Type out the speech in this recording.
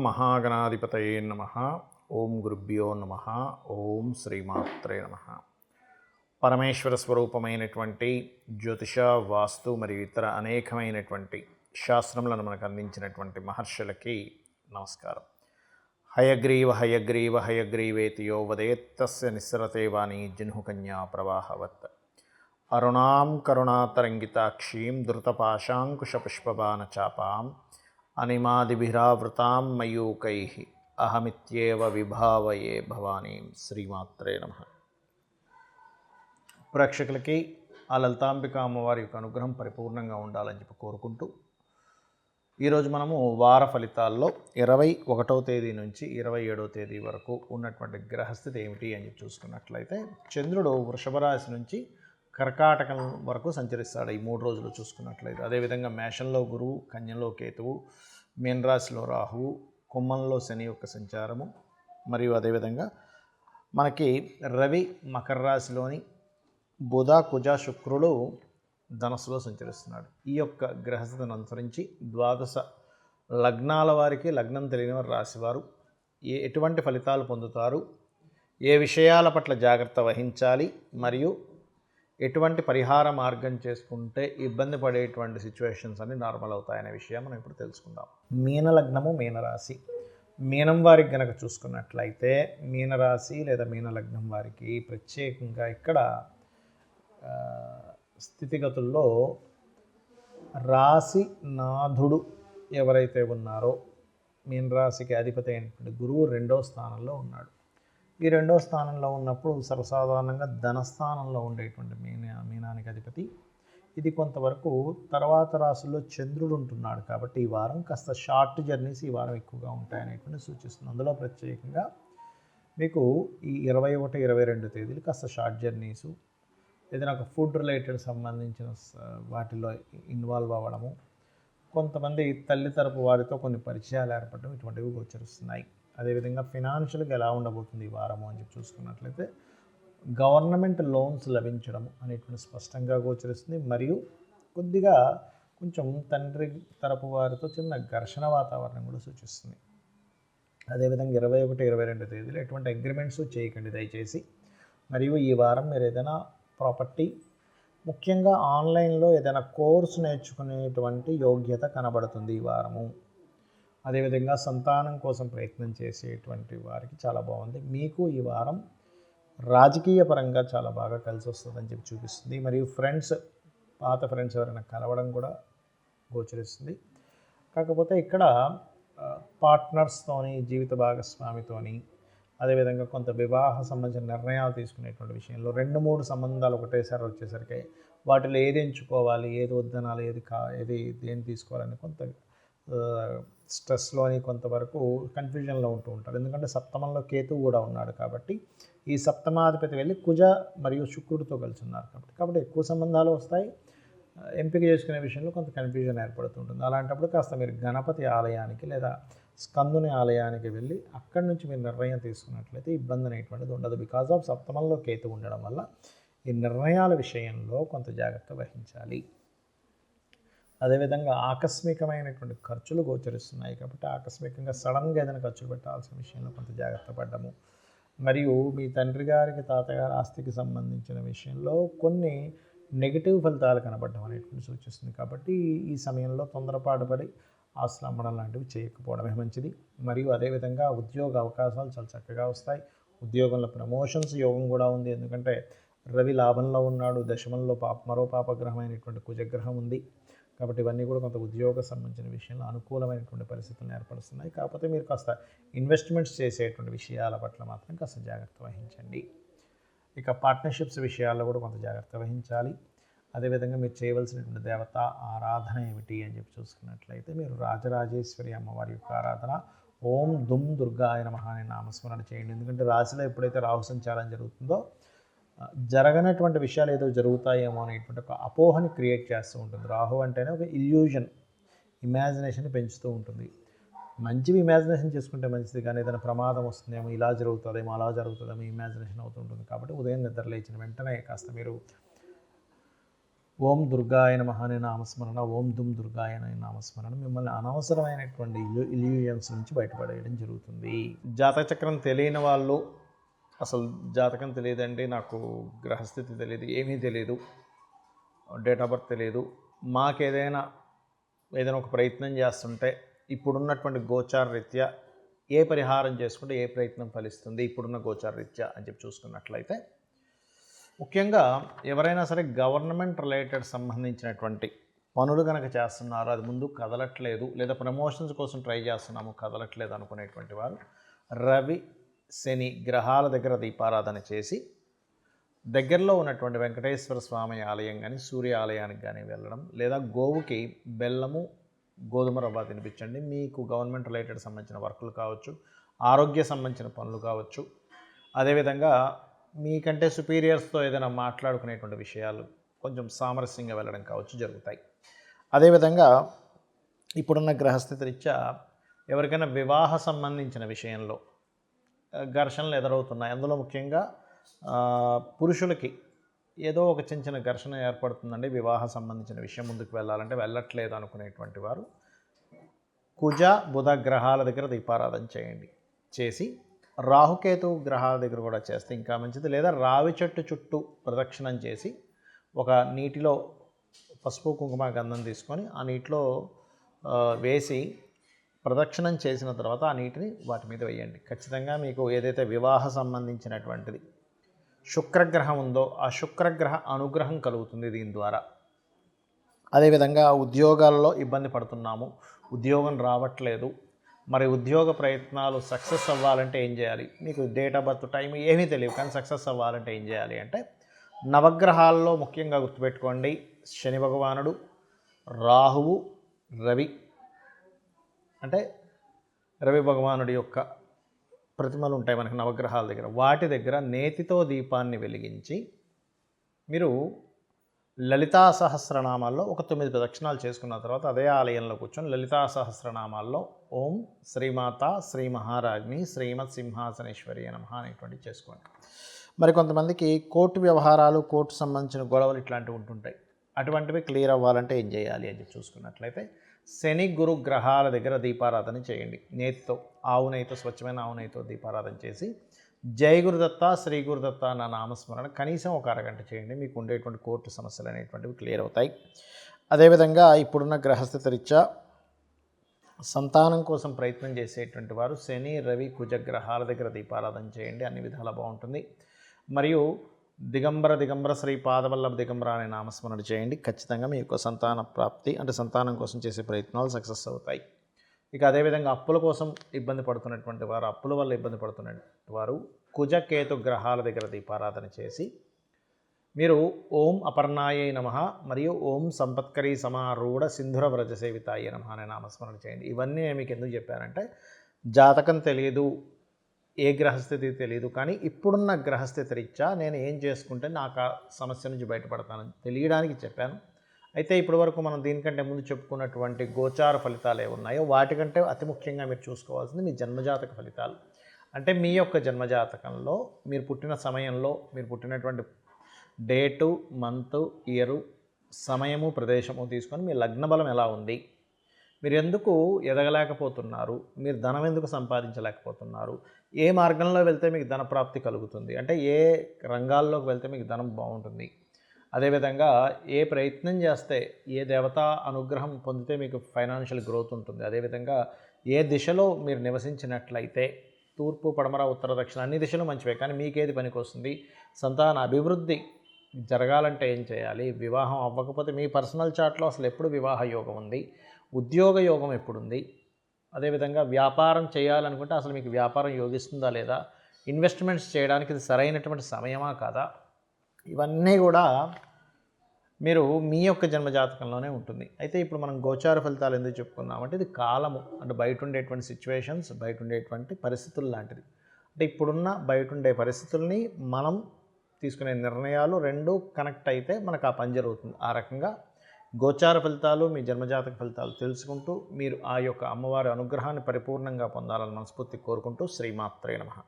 మహాగణాధిపతయే నమః. ఓం గురుభ్యో నమః. ఓం శ్రీమాత్రే నమః. పరమేశ్వర స్వరూపమైనటువంటి జ్యోతిష, వాస్తు మరియు ఇతర అనేకమైనటువంటి శాస్త్రములను మనకు అందించినటువంటి మహర్షులకి నమస్కారం. హయగ్రీవ హయగ్రీవ హయగ్రీవేతి యో వదేత్తస్య నిస్సరతే వాణి జిహ్నుకన్యా ప్రవాహవత్. అరుణాం కరుణాతరంగితాక్షీం ధృతపాశాంకుశపుష్పబాణచాపాం అనిమాదిభిరావృతాం మయూకైః అహమిత్యేవ విభావయే భవానీం. శ్రీమాత్రే నమః. ప్రేక్షకులకి ఆ లలితాంబిక అమ్మవారి యొక్క అనుగ్రహం పరిపూర్ణంగా ఉండాలని చెప్పి కోరుకుంటూ ఈరోజు మనము వార ఫలితాల్లో 21వ తేదీ నుంచి 27వ తేదీ వరకు ఉన్నటువంటి గ్రహస్థితి ఏమిటి అని చెప్పి చూసుకున్నట్లయితే, చంద్రుడు వృషభ రాశి నుంచి కర్కాటకం వరకు సంచరిస్తాడు ఈ 3 రోజులు చూసుకున్నట్లయితే. అదేవిధంగా మేషంలో గురువు, కన్యలో కేతువు, మీనరాశిలో రాహువు, కుంభంలో శని యొక్క సంచారము, మరియు అదేవిధంగా మనకి రవి మకర రాశిలోని, బుధ కుజ శుక్రుడు ధనస్సులో సంచరిస్తున్నాడు. ఈ యొక్క గ్రహస్థితిని అనుసరించి 12 లగ్నాల వారికి, లగ్నం తెలియని వారి రాశివారు ఎటువంటి ఫలితాలు పొందుతారు, ఏ విషయాల పట్ల జాగ్రత్త వహించాలి, మరియు ఎటువంటి పరిహార మార్గం చేసుకుంటే ఇబ్బంది పడేటువంటి సిచ్యువేషన్స్ అన్ని నార్మల్ అవుతాయనే విషయం మనం ఇప్పుడు తెలుసుకుందాం. మీన లగ్నము, మీనరాశి. మీనం వారికి గనక చూసుకున్నట్లయితే, మీనరాశి లేదా మీన లగ్నం వారికి ప్రత్యేకంగా ఇక్కడ స్థితిగతుల్లో రాశి నాథుడు ఎవరైతే ఉన్నారో, మీనరాశికి అధిపతి అయినటువంటి గురువు 2వ స్థానంలో ఉన్నాడు. ఈ 2వ స్థానంలో ఉన్నప్పుడు సర్వసాధారణంగా ధనస్థానంలో ఉండేటువంటి మీనానికి అధిపతి. ఇది కొంతవరకు తర్వాత రాశుల్లో చంద్రుడు ఉంటున్నాడు కాబట్టి ఈ వారం కాస్త షార్ట్ జర్నీస్ ఈ వారం ఎక్కువగా ఉంటాయనేటువంటి సూచిస్తుంది. అందులో ప్రత్యేకంగా మీకు ఈ 21, 22 తేదీలు కాస్త షార్ట్ జర్నీసు, ఏదైనా ఒక ఫుడ్ రిలేటెడ్ సంబంధించిన వాటిలో ఇన్వాల్వ్ అవ్వడము, కొంతమంది తల్లి తరపు వారితో కొన్ని పరిచయాలు ఏర్పడడం, ఇటువంటివి గోచరిస్తున్నాయి. అదేవిధంగా ఫినాన్షియల్గా ఎలా ఉండబోతుంది ఈ వారము అని చెప్పి చూసుకున్నట్లయితే, గవర్నమెంట్ లోన్స్ లభించడం అనేటువంటి స్పష్టంగా గోచరిస్తుంది. మరియు కొద్దిగా కొంచెం తండ్రి తరపు వారితో చిన్న ఘర్షణ వాతావరణం కూడా సూచిస్తుంది. అదేవిధంగా 21, 22 తేదీలు ఎటువంటి అగ్రిమెంట్స్ చేయకండి దయచేసి. మరియు ఈ వారం మీరు ఏదైనా ప్రాపర్టీ, ముఖ్యంగా ఆన్లైన్లో ఏదైనా కోర్సు నేర్చుకునేటువంటి యోగ్యత కనబడుతుంది ఈ వారము. అదేవిధంగా సంతానం కోసం ప్రయత్నం చేసేటువంటి వారికి చాలా బాగుంది. మీకు ఈ వారం రాజకీయ పరంగా చాలా బాగా కలిసి వస్తుందని చెప్పి చూపిస్తుంది. మరియు పాత ఫ్రెండ్స్ ఎవరైనా కలవడం కూడా గోచరిస్తుంది. కాకపోతే ఇక్కడ పార్ట్నర్స్తోని, జీవిత భాగస్వామితోని, అదేవిధంగా కొంత వివాహ సంబంధించిన నిర్ణయాలు తీసుకునేటువంటి విషయంలో 2-3 సంబంధాలు ఒకటేసారి వచ్చేసరికి వాటిలో ఏది ఎంచుకోవాలి, ఏది వద్దనాలి, ఏది దేని తీసుకోవాలని కొంత స్ట్రెస్లోని, కొంతవరకు కన్ఫ్యూజన్లో ఉంటూ ఉంటారు. ఎందుకంటే సప్తమంలో కేతువు కూడా ఉన్నాడు కాబట్టి, ఈ సప్తమాధిపతి వెళ్ళి కుజ మరియు శుక్రుడితో కలిసి ఉన్నారు కాబట్టి ఎక్కువ సంబంధాలు వస్తాయి. ఎంపిక చేసుకునే విషయంలో కొంత కన్ఫ్యూజన్ ఏర్పడుతుంటుంది. అలాంటప్పుడు కాస్త మీరు గణపతి ఆలయానికి లేదా స్కందుని ఆలయానికి వెళ్ళి అక్కడి నుంచి మీరు నిర్ణయం తీసుకున్నట్లయితే ఇబ్బంది అనేటువంటిది ఉండదు. బికాజ్ ఆఫ్ సప్తమంలో కేతు ఉండడం వల్ల ఈ నిర్ణయాల విషయంలో కొంత జాగ్రత్త వహించాలి. అదేవిధంగా ఆకస్మికమైనటువంటి ఖర్చులు గోచరిస్తున్నాయి కాబట్టి ఆకస్మికంగా సడన్గా ఏదైనా ఖర్చులు పెట్టాల్సిన విషయంలో కొంత జాగ్రత్త పడ్డము, మరియు మీ తండ్రి గారికి, తాతగారి ఆస్తికి సంబంధించిన విషయంలో కొన్ని నెగిటివ్ ఫలితాలు కనబడడం అనేటువంటి సూచిస్తుంది. కాబట్టి ఈ సమయంలో తొందరపాటు పడి ఆస్తులు అమ్మడం లాంటివి చేయకపోవడమే మంచిది. మరియు అదేవిధంగా ఉద్యోగ అవకాశాలు చాలా చక్కగా వస్తాయి. ఉద్యోగంలో ప్రమోషన్స్ యోగం కూడా ఉంది. ఎందుకంటే రవి లాభంలో ఉన్నాడు, దశమంలో మరో పాపగ్రహమైనటువంటి కుజగ్రహం ఉంది. కాబట్టి ఇవన్నీ కూడా కొంత ఉద్యోగ సంబంధించిన విషయంలో అనుకూలమైనటువంటి పరిస్థితులను ఏర్పరుస్తున్నాయి. కాకపోతే మీరు కాస్త ఇన్వెస్ట్మెంట్స్ చేసేటువంటి విషయాల పట్ల మాత్రం కాస్త జాగ్రత్త వహించండి. ఇక పార్ట్నర్షిప్స్ విషయాల్లో కూడా కొంత జాగ్రత్త వహించాలి. అదేవిధంగా మీరు చేయవలసినటువంటి దేవత ఆరాధన ఏమిటి అని చెప్పి చూసుకున్నట్లయితే, మీరు రాజరాజేశ్వరి అమ్మవారి యొక్క ఆరాధన, ఓం దుమ్ దుర్గాయ నమః అనే నామస్మరణ చేయండి. ఎందుకంటే రాశిలో ఎప్పుడైతే రాహు సంచారం జరుగుతుందో జరగనటువంటి విషయాలు ఏదో జరుగుతాయేమో అనేటువంటి ఒక అపోహని క్రియేట్ చేస్తూ ఉంటుంది. రాహు అంటేనే ఒక ఇల్యూజన్, ఇమాజినేషన్ పెంచుతూ ఉంటుంది. మంచివి ఇమాజినేషన్ చేసుకుంటే మంచిది, కానీ ఏదైనా ప్రమాదం వస్తుందేమో, ఇలా జరుగుతుందేమో, అలా జరుగుతుందేమో ఇమాజినేషన్ అవుతుంటుంది. కాబట్టి ఉదయం నిద్ర లేచిన వెంటనే కాస్త మీరు ఓం దుర్గాయ నమః అనే నామస్మరణ, ఓం దుమ్ దుర్గాయ అనే నామస్మరణ మిమ్మల్ని అనవసరమైనటువంటి ఇల్యూజన్స్ నుంచి బయటపడేయడం జరుగుతుంది. జాతక చక్రం తెలియని వాళ్ళు, అసలు జాతకం తెలియదండి, నాకు గ్రహస్థితి తెలియదు, ఏమీ తెలియదు, డేట్ ఆఫ్ బర్త్ తెలియదు, మాకేదైనా ఒక ప్రయత్నం చేస్తుంటే ఇప్పుడున్నటువంటి గోచార రీత్యా ఏ పరిహారం చేసుకుంటే ఏ ప్రయత్నం ఫలిస్తుంది ఇప్పుడున్న గోచార రీత్యా అని చెప్పి చూసుకున్నట్లయితే, ముఖ్యంగా ఎవరైనా సరే గవర్నమెంట్ రిలేటెడ్ సంబంధించినటువంటి పనులు కనుక చేస్తున్నారు, అది ముందు కదలట్లేదు, లేదా ప్రమోషన్స్ కోసం ట్రై చేస్తున్నాము కదలట్లేదు అనుకునేటువంటి వారు రవి శని గ్రహాల దగ్గర దీపారాధన చేసి దగ్గరలో ఉన్నటువంటి వెంకటేశ్వర స్వామి ఆలయం కానీ సూర్య ఆలయానికి కానీ వెళ్ళడం, లేదా గోవుకి బెల్లము గోధుమ రవ్వ తినిపించండి. మీకు గవర్నమెంట్ రిలేటెడ్ సంబంధించిన వర్కులు కావచ్చు, ఆరోగ్య సంబంధించిన పనులు కావచ్చు, అదేవిధంగా మీకంటే సుపీరియర్స్తో ఏదైనా మాట్లాడుకునేటువంటి విషయాలు కొంచెం సామరస్యంగా వెళ్ళడం కావచ్చు జరుగుతాయి. అదేవిధంగా ఇప్పుడున్న గ్రహస్థితి రీత్యా ఎవరికైనా వివాహ సంబంధించిన విషయంలో ఘర్షణలు ఎదురవుతున్నాయి. అందులో ముఖ్యంగా పురుషులకి ఏదో ఒక చిన్న చిన్న ఘర్షణ ఏర్పడుతుందండి. వివాహ సంబంధించిన విషయం ముందుకు వెళ్ళాలంటే వెళ్ళట్లేదు అనుకునేటువంటి వారు కుజ బుధ గ్రహాల దగ్గర దీపారాధన చేయండి. చేసి రాహుకేతు గ్రహాల దగ్గర కూడా చేస్తే ఇంకా మంచిది. లేదా రావి చెట్టు చుట్టూ ప్రదక్షిణం చేసి ఒక నీటిలో పసుపు కుంకుమ గంధం తీసుకొని ఆ నీటిలో వేసి ప్రదక్షిణం చేసిన తర్వాత ఆ నీటిని వాటి మీద వేయండి. ఖచ్చితంగా మీకు ఏదైతే వివాహ సంబంధించినటువంటిది శుక్రగ్రహం ఉందో ఆ శుక్రగ్రహ అనుగ్రహం కలుగుతుంది దీని ద్వారా. అదేవిధంగా ఉద్యోగాల్లో ఇబ్బంది పడుతున్నాము, ఉద్యోగం రావట్లేదు, మరి ఉద్యోగ ప్రయత్నాలు సక్సెస్ అవ్వాలంటే ఏం చేయాలి, మీకు డేట్ ఆఫ్ బర్త్ టైం ఏమీ తెలియదు కానీ సక్సెస్ అవ్వాలంటే ఏం చేయాలి అంటే, నవగ్రహాల్లో ముఖ్యంగా గుర్తుపెట్టుకోండి, శని భగవానుడు, రాహువు, రవి, అంటే రవి భగవానుడి యొక్క ప్రతిమలు ఉంటాయి మనకి నవగ్రహాల దగ్గర, వాటి దగ్గర నేతితో దీపాన్ని వెలిగించి మీరు లలితా సహస్రనామాల్లో ఒక 9 ప్రదక్షిణాలు చేసుకున్న తర్వాత అదే ఆలయంలో కూర్చొని లలితా సహస్రనామాల్లో ఓం శ్రీమాత శ్రీ మహారాజ్ని శ్రీమత్ సింహాసనేశ్వరి నమః అనేటువంటివి చేసుకోండి. మరి కొంతమందికి కోర్టు వ్యవహారాలు, కోర్టు సంబంధించిన గొడవలు ఇట్లాంటివి ఉంటుంటాయి. అటువంటివి క్లియర్ అవ్వాలంటే ఏం చేయాలి అని చూసుకున్నట్లయితే శని గురు గ్రహాల దగ్గర దీపారాధన చేయండి. నేతితో, ఆవు నెయ్యితో, స్వచ్ఛమైన ఆవు నెయ్యితో దీపారాధన చేసి జై గురుదత్త శ్రీ గురుదత్త అన్న నామస్మరణ కనీసం ఒక అరగంట చేయండి. మీకు ఉండేటువంటి కోర్టు సమస్యలు అనేటువంటివి క్లియర్ అవుతాయి. అదేవిధంగా ఇప్పుడున్న గ్రహస్థితి రీత్యా సంతానం కోసం ప్రయత్నం చేసేటువంటి వారు శని రవి కుజ గ్రహాల దగ్గర దీపారాధన చేయండి, అన్ని విధాలా బాగుంటుంది. మరియు దిగంబర శ్రీ పాదవల్లభ దిగంబర అనే నామస్మరణ చేయండి. ఖచ్చితంగా మీ యొక్క సంతాన ప్రాప్తి అంటే సంతానం కోసం చేసే ప్రయత్నాలు సక్సెస్ అవుతాయి. ఇక అదేవిధంగా అప్పుల కోసం ఇబ్బంది పడుతున్నటువంటి వారు, అప్పుల వల్ల ఇబ్బంది పడుతున్నటువంటి వారు కుజ కేతు గ్రహాల దగ్గర దీపారాధన చేసి మీరు ఓం అపర్ణాయై నమః మరియు ఓం సంపత్కరీ సమారూఢ సింధుర వ్రజ సేవితాయ నమః అనే నామస్మరణ చేయండి. ఇవన్నీ నేను మీకు ఎందుకు చెప్పానంటే, జాతకం తెలియదు, ఏ గ్రహస్థితి తెలియదు, కానీ ఇప్పుడున్న గ్రహస్థితి రీత్యా నేను ఏం చేసుకుంటే నాకు ఆ సమస్య నుంచి బయటపడతానని తెలియడానికి చెప్పాను. అయితే ఇప్పటి వరకు మనం దీనికంటే ముందు చెప్పుకున్నటువంటి గోచార ఫలితాలు ఏమున్నాయో వాటికంటే అతి ముఖ్యంగా మీరు చూసుకోవాల్సింది మీ జన్మజాతక ఫలితాలు. అంటే మీ యొక్క జన్మజాతకంలో మీరు పుట్టిన సమయంలో, మీరు పుట్టినటువంటి డేటు, మంత్, ఇయరు, సమయము, ప్రదేశము తీసుకొని మీ లగ్న బలం ఎలా ఉంది, మీరు ఎందుకు ఎదగలేకపోతున్నారు, మీరు ధనం ఎందుకు సంపాదించలేకపోతున్నారు, ఏ మార్గంలో వెళ్తే మీకు ధన ప్రాప్తి కలుగుతుంది, అంటే ఏ రంగాల్లోకి వెళ్తే మీకు ధనం బాగుంటుంది, అదేవిధంగా ఏ ప్రయత్నం చేస్తే ఏ దేవతా అనుగ్రహం పొందితే మీకు ఫైనాన్షియల్ గ్రోత్ ఉంటుంది, అదేవిధంగా ఏ దిశలో మీరు నివసించినట్లయితే తూర్పు పడమర ఉత్తర దక్షిణ అన్ని దిశలు మంచివే, కానీ మీకేది పనికి వస్తుంది, సంతాన అభివృద్ధి జరగాలంటే ఏం చేయాలి, వివాహం అవ్వకపోతే మీ పర్సనల్ చార్ట్లో అసలు ఎప్పుడు వివాహ యోగం ఉంది, ఉద్యోగ యోగం ఎప్పుడుంది, అదేవిధంగా వ్యాపారం చేయాలనుకుంటే అసలు మీకు వ్యాపారం యోగిస్తుందా లేదా, ఇన్వెస్ట్మెంట్స్ చేయడానికి ఇది సరైనటువంటి సమయమా కాదా, ఇవన్నీ కూడా మీరు మీ యొక్క జన్మజాతకంలోనే ఉంటుంది. అయితే ఇప్పుడు మనం గోచార ఫలితాలు ఎందుకు చెప్పుకున్నామంటే, ఇది కాలము అంటే బయట ఉండేటువంటి సిచ్యువేషన్స్, బయట ఉండేటువంటి పరిస్థితులు లాంటిది. అంటే ఇప్పుడున్న బయట ఉండే పరిస్థితుల్ని మనం తీసుకునే నిర్ణయాలు రెండు కనెక్ట్ అయితే మనకు ఆ పని జరుగుతుంది. ఆ రకంగా గోచార ఫలితాలు, మీ జన్మజాతక ఫలితాలు తెలుసుకుంటూ మీరు ఆ యొక్క అమ్మవారి అనుగ్రహాన్ని పరిపూర్ణంగా పొందాలని మనస్ఫూర్తి కోరుకుంటూ శ్రీమాత్రే నమః.